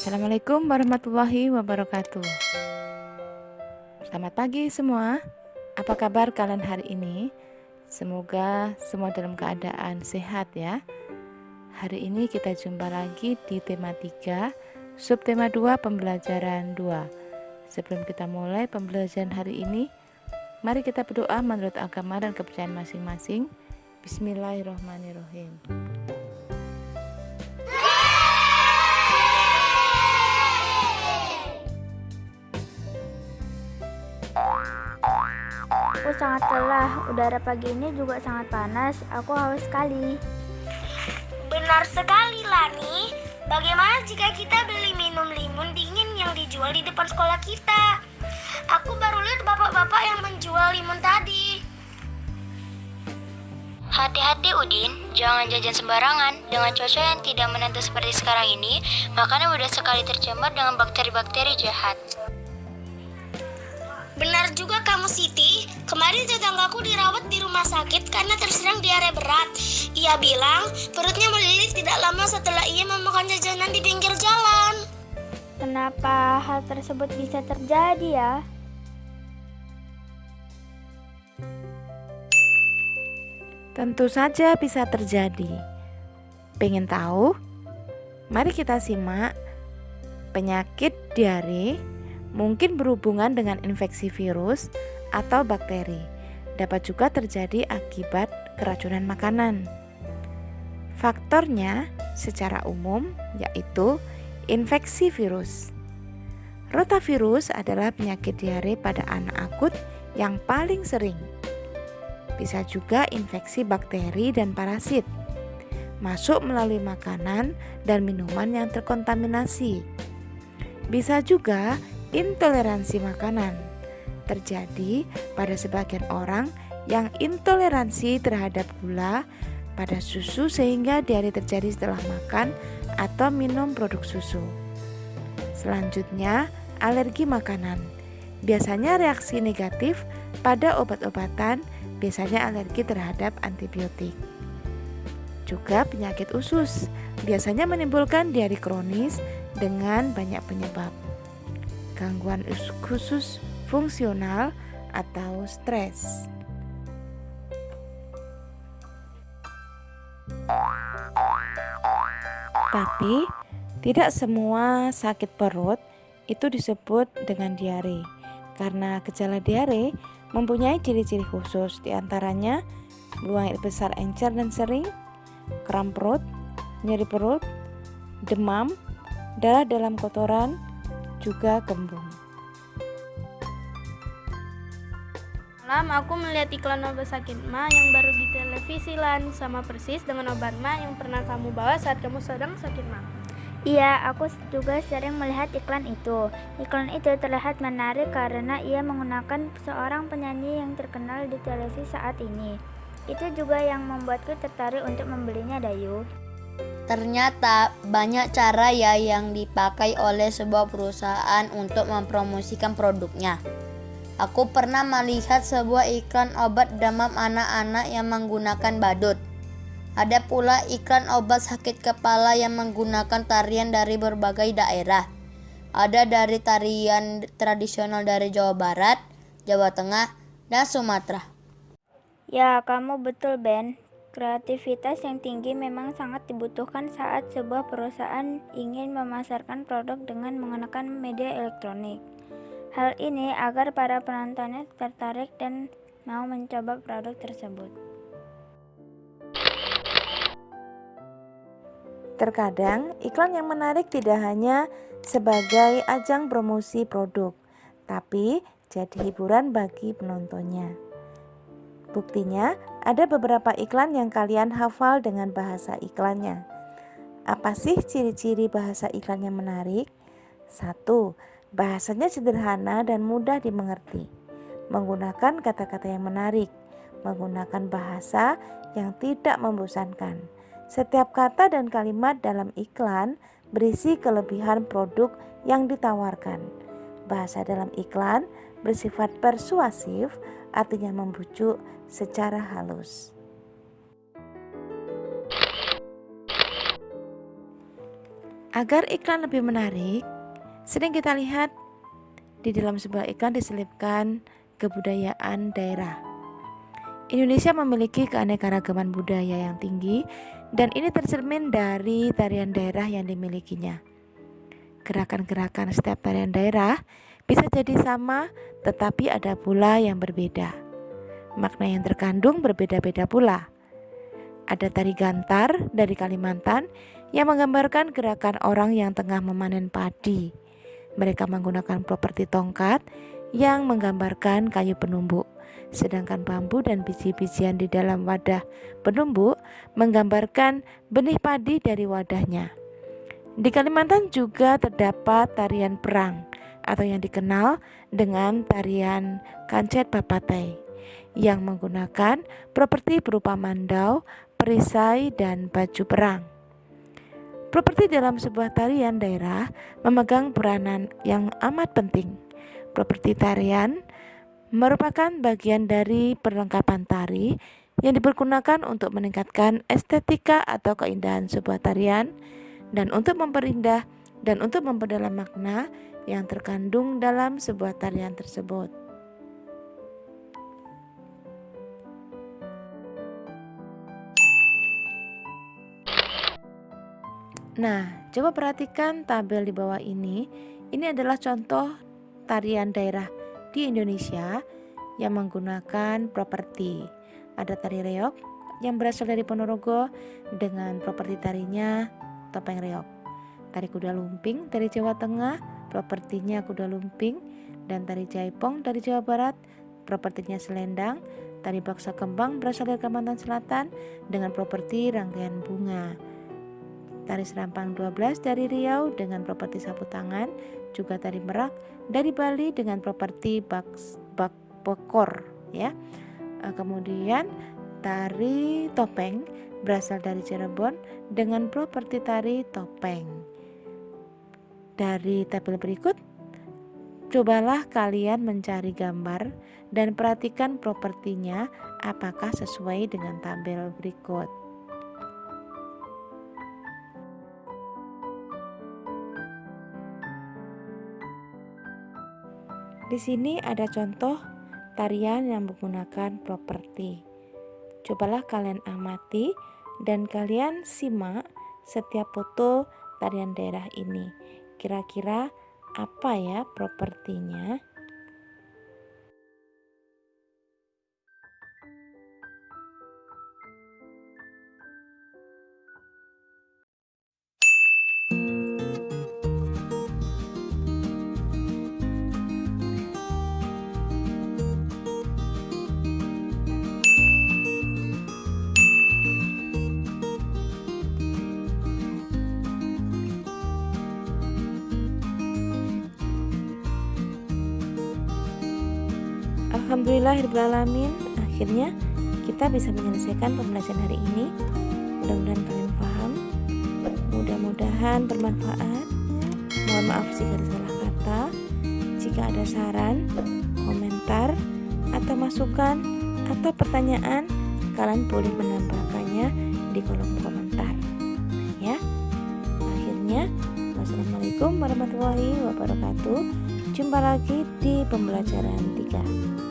Assalamualaikum warahmatullahi wabarakatuh. Selamat pagi semua. Apa kabar kalian hari ini? Semoga semua dalam keadaan sehat ya. Hari ini kita jumpa lagi di tema 3, subtema 2, pembelajaran 2. Sebelum kita mulai pembelajaran hari ini, mari kita berdoa menurut agama dan kepercayaan masing-masing. Bismillahirrahmanirrahim. Aku sangat lelah, udara pagi ini juga sangat panas, aku haus sekali. Benar sekali, Lani. Bagaimana jika kita beli minum limun dingin yang dijual di depan sekolah kita? Aku baru lihat bapak-bapak yang menjual limun tadi. Hati-hati Udin, jangan jajan sembarangan. Dengan cuaca yang tidak menentu seperti sekarang ini, makanan mudah sekali tercemar dengan bakteri-bakteri jahat. Benar juga kamu Siti, kemarin tetanggaku dirawat di rumah sakit karena terserang diare berat. Ia bilang perutnya melilit tidak lama setelah ia memakan jajanan di pinggir jalan. Kenapa hal tersebut bisa terjadi ya? Tentu saja bisa terjadi. Pengen tahu? Mari kita simak. Penyakit diare mungkin berhubungan dengan infeksi virus atau bakteri. Dapat juga terjadi akibat keracunan makanan. Faktornya secara umum yaitu infeksi virus. Rotavirus adalah penyakit diare pada anak akut yang paling sering. Bisa juga infeksi bakteri dan parasit masuk melalui makanan dan minuman yang terkontaminasi. Bisa juga intoleransi makanan terjadi pada sebagian orang yang intoleransi terhadap gula pada susu sehingga diare terjadi setelah makan atau minum produk susu. Selanjutnya, alergi makanan. Biasanya reaksi negatif pada obat-obatan, biasanya alergi terhadap antibiotik. Juga penyakit usus, biasanya menimbulkan diare kronis dengan banyak penyebab. Gangguan khusus fungsional atau stres. Tapi tidak semua sakit perut itu disebut dengan diare, karena gejala diare mempunyai ciri-ciri khusus, diantaranya buang air besar encer dan sering, kram perut, nyeri perut, demam, darah dalam kotoran, juga kembung. Malam aku melihat iklan obat sakit ma yang baru di televisi Lan, sama persis dengan obat ma yang pernah kamu bawa saat kamu sedang sakit ma. Iya, aku juga sering melihat iklan itu. Iklan itu terlihat menarik karena ia menggunakan seorang penyanyi yang terkenal di televisi saat ini. Itu juga yang membuatku tertarik untuk membelinya, Dayu. Ternyata banyak cara ya yang dipakai oleh sebuah perusahaan untuk mempromosikan produknya. Aku pernah melihat sebuah iklan obat demam anak-anak yang menggunakan badut. Ada pula iklan obat sakit kepala yang menggunakan tarian dari berbagai daerah. Ada dari tarian tradisional dari Jawa Barat, Jawa Tengah, dan Sumatera. Ya, kamu betul, Ben. Kreativitas yang tinggi memang sangat dibutuhkan saat sebuah perusahaan ingin memasarkan produk dengan menggunakan media elektronik. Hal ini agar para penontonnya tertarik dan mau mencoba produk tersebut. Terkadang iklan yang menarik tidak hanya sebagai ajang promosi produk, tapi jadi hiburan bagi penontonnya. Buktinya, ada beberapa iklan yang kalian hafal dengan bahasa iklannya. Apa sih ciri-ciri bahasa iklan yang menarik? 1. Bahasanya sederhana dan mudah dimengerti. Menggunakan kata-kata yang menarik. Menggunakan bahasa yang tidak membosankan. Setiap kata dan kalimat dalam iklan berisi kelebihan produk yang ditawarkan. Bahasa dalam iklan bersifat persuasif, artinya membujuk secara halus. Agar iklan lebih menarik, sering kita lihat di dalam sebuah iklan diselipkan kebudayaan daerah. Indonesia memiliki keanekaragaman budaya yang tinggi dan ini tercermin dari tarian daerah yang dimilikinya. Gerakan-gerakan setiap tarian daerah bisa jadi sama, tetapi ada pula yang berbeda. Makna yang terkandung berbeda-beda pula. Ada tari gantar dari Kalimantan yang menggambarkan gerakan orang yang tengah memanen padi. Mereka menggunakan properti tongkat yang menggambarkan kayu penumbuk. Sedangkan bambu dan biji-bijian di dalam wadah penumbuk menggambarkan benih padi dari wadahnya. Di Kalimantan juga terdapat tarian perang atau yang dikenal dengan tarian kancet papatai yang menggunakan properti berupa mandau, perisai, dan baju perang. Properti dalam sebuah tarian daerah memegang peranan yang amat penting. Properti tarian merupakan bagian dari perlengkapan tari yang dipergunakan untuk meningkatkan estetika atau keindahan sebuah tarian dan untuk memperindah dan untuk memperdalam makna yang terkandung dalam sebuah tarian tersebut. Nah, coba perhatikan tabel di bawah ini. Ini adalah contoh tarian daerah di Indonesia yang menggunakan properti. Ada tari reog yang berasal dari Ponorogo dengan properti tarinya topeng reog. Tari kuda lumping dari Jawa Tengah, propertinya kuda lumping. Dan tari jaipong dari Jawa Barat, propertinya selendang. Tari baksa kembang berasal dari Kalimantan Selatan dengan properti rangkaian bunga. Tari serampang 12 dari Riau dengan properti sapu tangan. Juga tari merak dari Bali dengan properti bak pekor, ya. Kemudian tari topeng berasal dari Cirebon dengan properti tari topeng. Dari tabel berikut, cobalah kalian mencari gambar dan perhatikan propertinya apakah sesuai dengan tabel berikut. Di sini ada contoh tarian yang menggunakan properti. Cobalah kalian amati dan kalian simak setiap foto tarian daerah ini. Kira-kira apa ya propertinya? Alhamdulillahirrahmanirrahim, akhirnya kita bisa menyelesaikan pembelajaran hari ini. Mudah-mudahan kalian paham, mudah-mudahan bermanfaat. Mohon maaf jika ada salah kata. Jika ada saran, komentar, atau masukan, atau pertanyaan, kalian boleh menambahkannya di kolom komentar, ya. Akhirnya, wassalamualaikum warahmatullahi wabarakatuh. Jumpa lagi di pembelajaran 3.